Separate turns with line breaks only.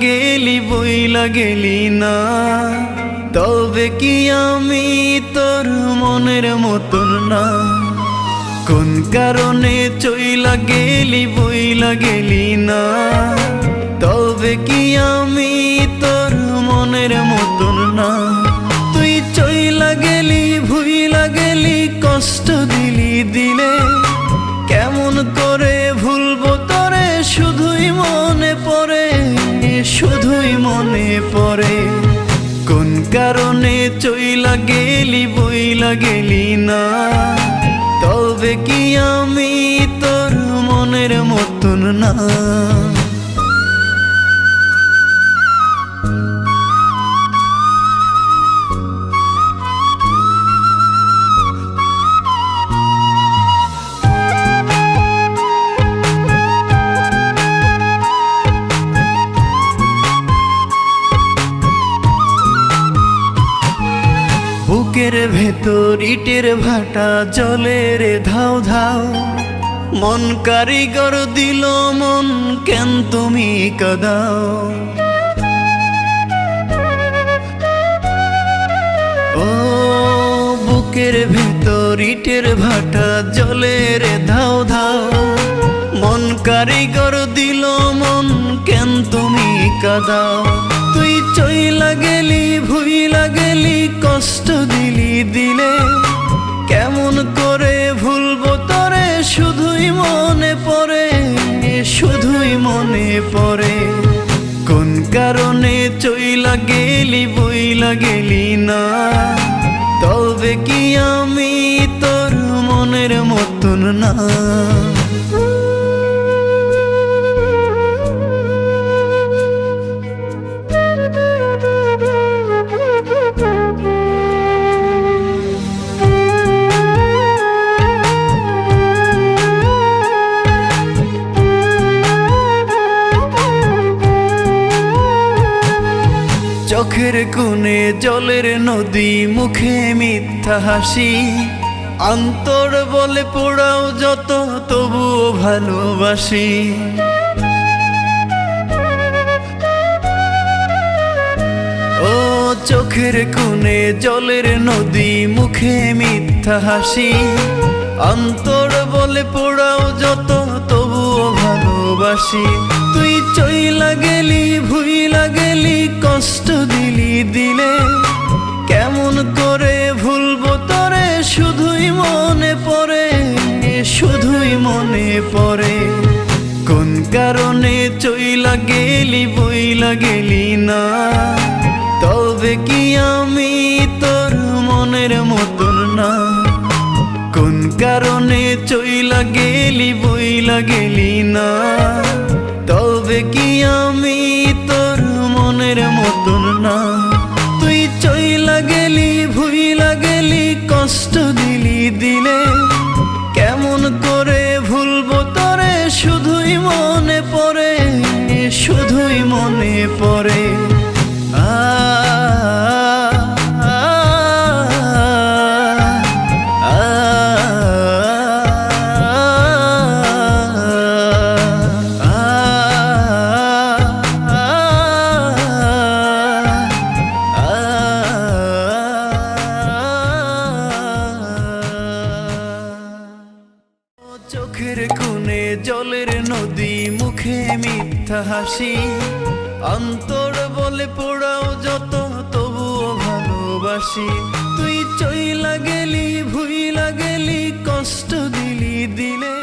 গেলি বইলা গেলি না, তবে কি আমি তোর মনের মতন না? কোন কারণে চইলা গেলি বইলা গেলি না, তবে কি আমি তোর মনের মতন না? তুই চইলা গেলি ভুইলা গেলি, কষ্ট দিলি দিলে, কেমন করে ভুলবো তোরে? শুধুই মনে পড়ে, শুধুই মনে পড়ে। কোন কারণে চইলা গেলি বইলা গেলি না, তবে কি আমি তোর মনের মতন না? বুকের ভেতর ইটের ভাটা জলে রে ধাও ধাও, মন কারিগর দিল মন, কেন তুমি কাঁদাও? ও বুকের ভেতর ইটের ভাটা জলে রে ধাও ধাও, মন কারিগর দিল মন, কেন তুমি কাঁদাও? তুই চইলা গেলি ভুইলা গেলি, কষ্ট দিলি দিলে, কেমন করে ভুলবো তোরে? শুধুই মনে পড়ে, শুধুই মনে পড়ে। কোন কারণে চইলা গেলি বইলা গেলি না, তবে কি আমি তোর মনের মতন না? চোখের কোণে জলের নদী, মুখে মিথ্যা হাসি, অন্তর বলে পোড়াও যত, তবুও ভালোবাসি। ও চোখের কোণে জলের নদী, মুখে মিথ্যা হাসি, অন্তর বলে পোড়াও যত, তবুও ভালোবাসি। তুই চইলা গেলি ভুইলা গেলি, কষ্ট দিলি দিলে, কেমন করে ভুলবো তোরে? শুধুই মনে পড়ে, শুধুই মনে পড়ে। কোন কারণে চইলা গেলি বইলা গেলি না, তবে কি আমি তোর মনের মতন না? কোন কারণে চইলা গেলি বইলা গেলি না, তবে কি আমি তোর মনের মতন না? তুই চইলা গেলি ভুইলা গেলি, কষ্ট দিলি দিলে, কেমন করে ভুলবো তোরে? শুধুই মনে পড়ে, শুধুই মনে পড়ে। চোখের কোণে জলের নদী, মুখে মিথ্যা হাসি, অন্তর বলে পোড়াও যত, তবুও ভালোবাসি। তুই চইলা গেলি ভুইলা গেলি, কষ্ট দিলি দিলে।